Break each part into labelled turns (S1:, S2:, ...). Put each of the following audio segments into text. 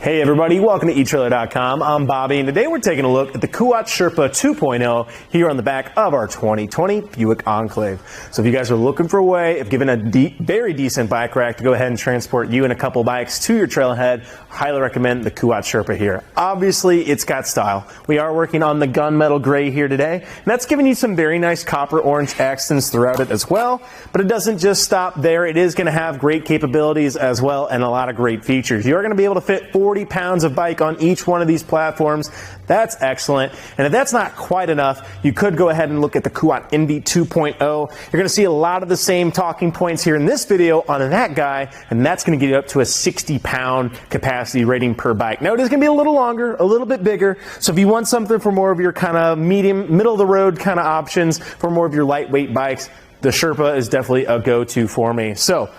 S1: Hey everybody, welcome to etrailer.com. I'm Bobby, and today we're taking a look at the Kuat Sherpa 2.0 here on the back of our 2020 Buick Enclave. So if you guys are looking for a way of giving a very decent bike rack to go ahead and transport you and a couple bikes to your trailhead, highly recommend the Kuat Sherpa here. Obviously, it's got style. We are working on the gunmetal gray here today, and that's giving you some very nice copper orange accents throughout it as well, but it doesn't just stop there. It is going to have great capabilities as well and a lot of great features. You are going to be able to fit 40 pounds of bike on each one of these platforms. That's excellent. And if that's not quite enough, you could go ahead and look at the Kuat NV 2.0. You're going to see a lot of the same talking points here in this video on that guy, and that's going to get you up to a 60-pound capacity rating per bike. Now, it is going to be a little longer, a little bit bigger, so if you want something for more of your kind of medium, middle-of-the-road kind of options for more of your lightweight bikes, the Sherpa is definitely a go-to for me. So,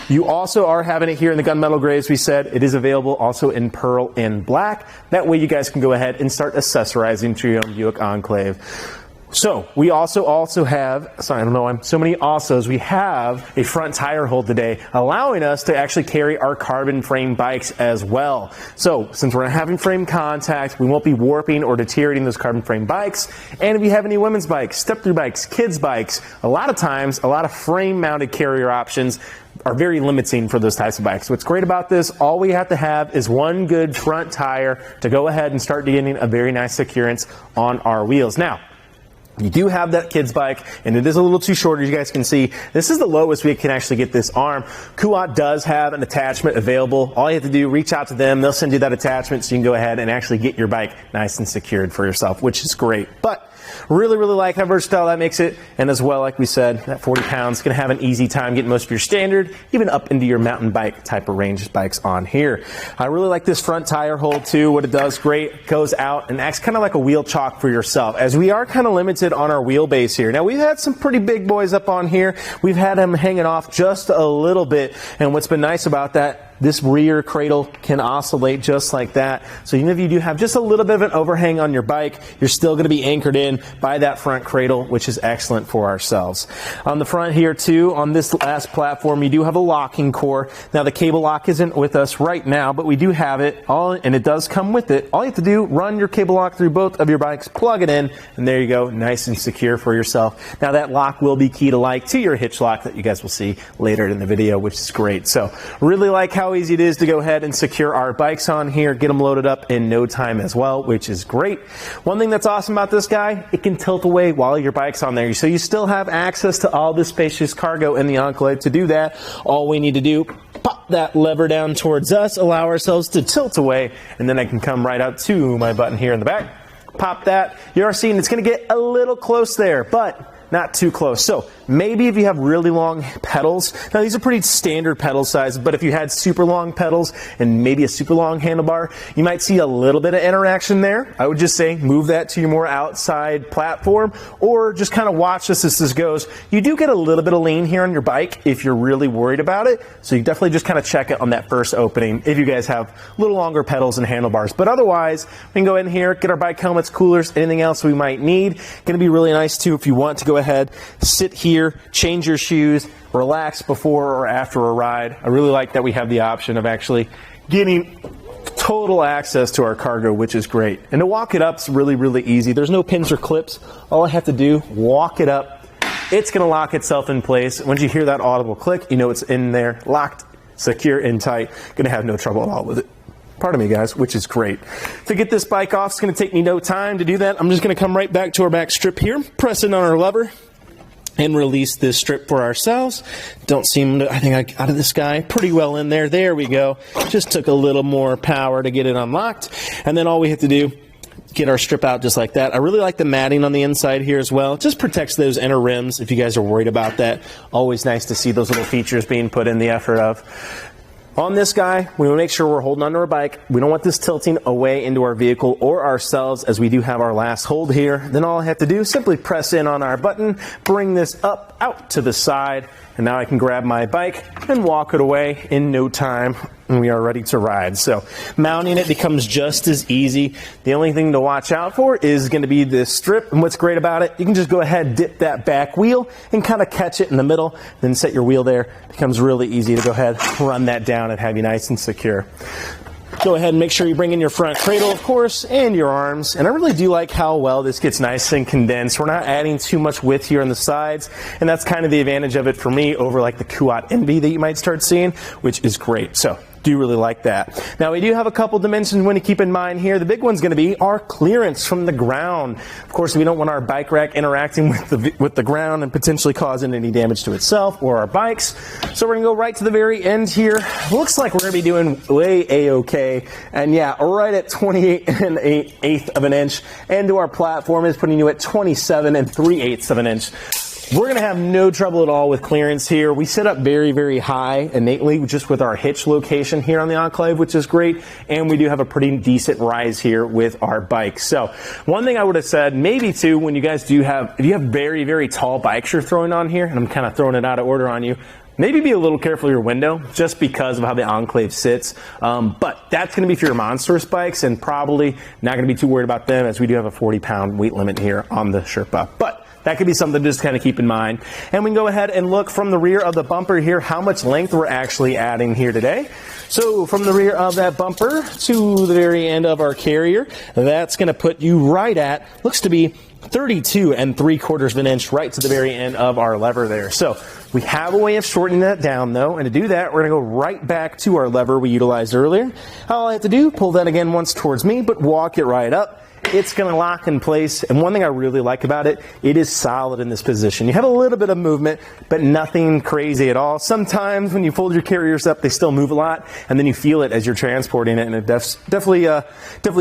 S1: you also are having it here in the gunmetal gray, as we said. It is available also in pearl and black. That way you guys can go ahead and start accessorizing to your own Buick Enclave. So, we also have, sorry, I don't know, I'm so many alsos, we have a front tire hold today, allowing us to actually carry our carbon frame bikes as well. So, since we're not having frame contact, we won't be warping or deteriorating those carbon frame bikes. And if you have any women's bikes, step-through bikes, kids' bikes, a lot of times, a lot of frame-mounted carrier options are very limiting for those types of bikes. What's great about this, all we have to have is one good front tire to go ahead and start getting a very nice securance on our wheels. Now, you do have that kid's bike, and it is a little too short, as you guys can see. This is the lowest we can actually get this arm. Kuat does have an attachment available. All you have to do, reach out to them. They'll send you that attachment so you can go ahead and actually get your bike nice and secured for yourself, which is great. But really like how versatile that makes it. And as well, like we said, that 40 pounds is going to have an easy time getting most of your standard, even up into your mountain bike type of range bikes on here. I really like this front tire hold too. What it does great, it goes out and acts kind of like a wheel chock for yourself, as we are kind of limited on our wheelbase here. Now, we've had some pretty big boys up on here. We've had them hanging off just a little bit. And what's been nice about that, this rear cradle can oscillate just like that. So even if you do have just a little bit of an overhang on your bike, you're still going to be anchored in by that front cradle, which is excellent for ourselves. On the front here too, on this last platform, you do have a locking core. Now, the cable lock isn't with us right now, but we do have it, and it does come with it. All you have to do, run your cable lock through both of your bikes, plug it in, and there you go, nice and secure for yourself. Now, that lock will be key to your hitch lock that you guys will see later in the video, which is great. So, really like how easy it is to go ahead and secure our bikes on here, get them loaded up in no time as well, which is great. One thing that's awesome about this guy, it can tilt away while your bike's on there, so you still have access to all the spacious cargo in the Enclave. To do that, all we need to do, pop that lever down towards us, allow ourselves to tilt away, and then I can come right up to my button here in the back, pop that. You are seeing it's going to get a little close there, but not too close. So maybe if you have really long pedals, now these are pretty standard pedal size, but if you had super long pedals and maybe a super long handlebar, you might see a little bit of interaction there. I would just say move that to your more outside platform, or just kind of watch this as this goes. You do get a little bit of lean here on your bike if you're really worried about it, so you definitely just kind of check it on that first opening if you guys have a little longer pedals and handlebars. But otherwise, we can go in here, get our bike helmets, coolers, anything else we might need. Going to be really nice too if you want to go ahead, sit here, change your shoes, relax before or after a ride. I really like that we have the option of actually getting total access to our cargo, which is great. And to walk it up is really easy. There's no pins or clips. All I have to do, walk it up. It's going to lock itself in place. Once you hear that audible click, you know it's in there, locked, secure, and tight. Going to have no trouble at all with it. Pardon me, guys, which is great. To get this bike off, it's going to take me no time to do that. I'm just going to come right back to our back strip here, press in on our lever, and release this strip for ourselves. Don't seem to, I think I got this guy pretty well in there. There we go. Just took a little more power to get it unlocked. And then all we have to do, get our strip out just like that. I really like the matting on the inside here as well. It just protects those inner rims if you guys are worried about that. Always nice to see those little features being put in the effort of. On this guy, we want to make sure we're holding onto our bike. We don't want this tilting away into our vehicle or ourselves, as we do have our last hold here. Then all I have to do is simply press in on our button, bring this up, out to the side, and now I can grab my bike and walk it away in no time, and we are ready to ride. So mounting it becomes just as easy. The only thing to watch out for is going to be this strip, and what's great about it, you can just go ahead, dip that back wheel and kind of catch it in the middle, then set your wheel there. It becomes really easy to go ahead, run that down, and have you nice and secure. Go ahead and make sure you bring in your front cradle, of course, and your arms. And I really do like how well this gets nice and condensed. We're not adding too much width here on the sides, and that's kind of the advantage of it for me over like the Kuat NV that you might start seeing, which is great. So do really like that. Now we do have a couple dimensions we want to keep in mind here. The big one's going to be our clearance from the ground. Of course, we don't want our bike rack interacting with the ground and potentially causing any damage to itself or our bikes. So we're going to go right to the very end here. Looks like we're going to be doing way A-okay. And yeah, right at 28 1/8 of an inch. And to our platform is putting you at 27 3/8 of an inch. We're going to have no trouble at all with clearance here. We set up very, very high innately just with our hitch location here on the Enclave, which is great. And we do have a pretty decent rise here with our bikes. So one thing I would have said, maybe too, when you guys do have, if you have very, very tall bikes you're throwing on here, and I'm kind of throwing it out of order on you, maybe be a little careful of your window just because of how the Enclave sits. But that's going to be for your monstrous bikes and probably not going to be too worried about them as we do have a 40-pound weight limit here on the Sherpa. But that could be something to just kind of keep in mind. And we can go ahead and look from the rear of the bumper here how much length we're actually adding here today. So from the rear of that bumper to the very end of our carrier, that's going to put you right at, looks to be 32 3/4 of an inch right to the very end of our lever there. So we have a way of shortening that down though, and to do that, we're going to go right back to our lever we utilized earlier. All I have to do, pull that again once towards me, but walk it right up. It's going to lock in place, and one thing I really like about it, it is solid in this position. You have a little bit of movement, but nothing crazy at all. Sometimes when you fold your carriers up, they still move a lot, and then you feel it as you're transporting it, and it definitely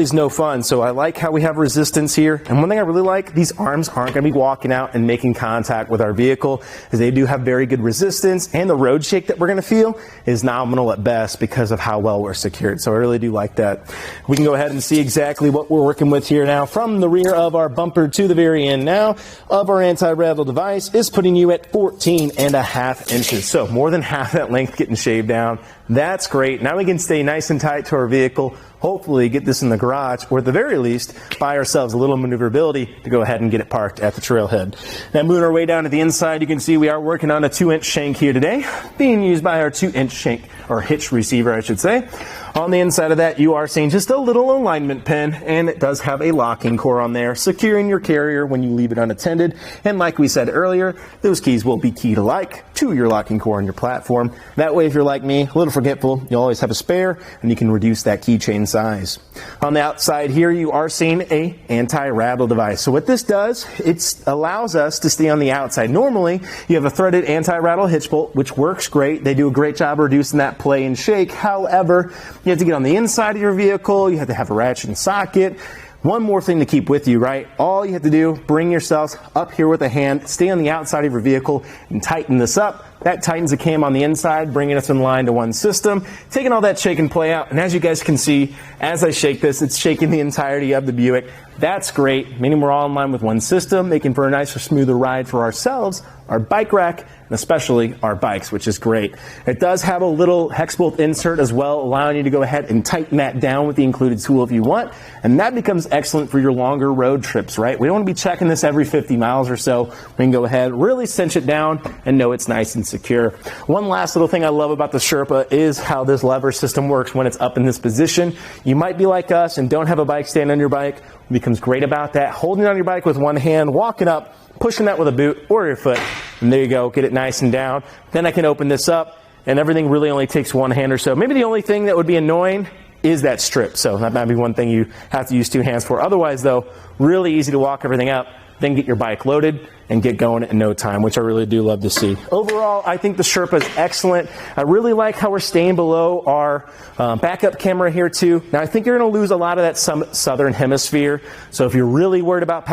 S1: is no fun. So I like how we have resistance here, and one thing I really like, these arms aren't going to be walking out and making contact with our vehicle, as they do have very good resistance, and the road shake that we're going to feel is nominal at best because of how well we're secured. So I really do like that. We can go ahead and see exactly what we're working with here now. From the rear of our bumper to the very end now of our anti-rattle device is putting you at 14 1/2 inches. So more than half that length getting shaved down. That's great. Now we can stay nice and tight to our vehicle, hopefully get this in the garage, or at the very least, buy ourselves a little maneuverability to go ahead and get it parked at the trailhead. Now moving our way down to the inside, you can see we are working on a 2-inch shank here today, being used by our 2-inch shank, or hitch receiver, I should say. On the inside of that, you are seeing just a little alignment pin, and it does have a locking core on there, securing your carrier when you leave it unattended. And like we said earlier, those keys will be key to your locking core on your platform. That way, if you're like me, a little forgetful, you'll always have a spare, and you can reduce that keychain size. On the outside here, you are seeing a anti-rattle device. So what this does, it allows us to stay on the outside. Normally, you have a threaded anti-rattle hitch bolt, which works great. They do a great job reducing that play and shake. However, you have to get on the inside of your vehicle. You have to have a ratchet and socket. One more thing to keep with you, right? All you have to do, bring yourselves up here with a hand, stay on the outside of your vehicle, and tighten this up. That tightens the cam on the inside, bringing us in line to one system, taking all that shake and play out. And as you guys can see, as I shake this, it's shaking the entirety of the Buick. That's great, meaning we're all in line with one system, making for a nicer, smoother ride for ourselves, our bike rack, and especially our bikes, which is great. It does have a little hex bolt insert as well, allowing you to go ahead and tighten that down with the included tool if you want, and that becomes excellent for your longer road trips, right? We don't want to be checking this every 50 miles or so. We can go ahead, really cinch it down, and know it's nice and secure. One last little thing I love about the Sherpa is how this lever system works when it's up in this position. You might be like us and don't have a bike stand on your bike. It becomes great about that. Holding on your bike with one hand, walking up, pushing that with a boot or your foot, and there you go, get it nice and down. Then I can open this up, and everything really only takes one hand or so. Maybe the only thing that would be annoying is that strip, so that might be one thing you have to use two hands for. Otherwise, though, really easy to walk everything up, then get your bike loaded and get going in no time, which I really do love to see. Overall, I think the Sherpa is excellent. I really like how we're staying below our backup camera here too. Now, I think you're going to lose a lot of that southern hemisphere, so if you're really worried about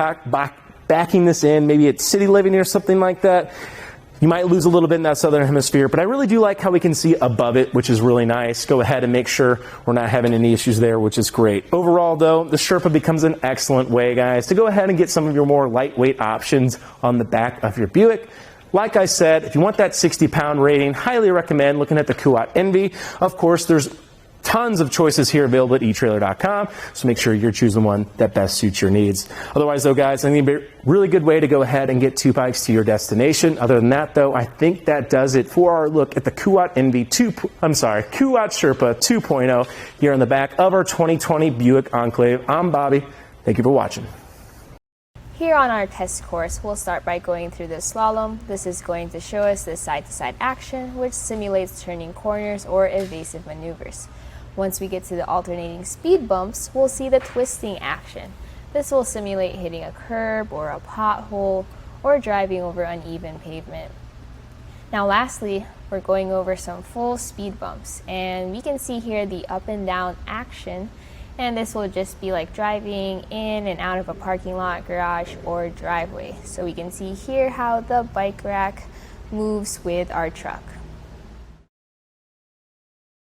S1: backing this in, maybe it's city living or something like that, you might lose a little bit in that southern hemisphere, but I really do like how we can see above it, which is really nice. Go ahead and make sure we're not having any issues there, which is great. Overall, though, the Sherpa becomes an excellent way, guys, to go ahead and get some of your more lightweight options on the back of your Buick. Like I said, if you want that 60-pound rating, highly recommend looking at the Kuat NV. Of course, there's tons of choices here available at etrailer.com, so make sure you're choosing one that best suits your needs. Otherwise though, guys, I think it'd be a really good way to go ahead and get 2 bikes to your destination. Other than that though, I think that does it for our look at the Kuat Sherpa 2.0 here on the back of our 2020 Buick Enclave. I'm Bobby. Thank you for watching.
S2: Here on our test course, we'll start by going through the slalom. This is going to show us the side-to-side action, which simulates turning corners or evasive maneuvers. Once we get to the alternating speed bumps, we'll see the twisting action. This will simulate hitting a curb or a pothole or driving over uneven pavement. Now lastly, we're going over some full speed bumps, and we can see here the up and down action. And this will just be like driving in and out of a parking lot, garage, or driveway. So we can see here how the bike rack moves with our truck.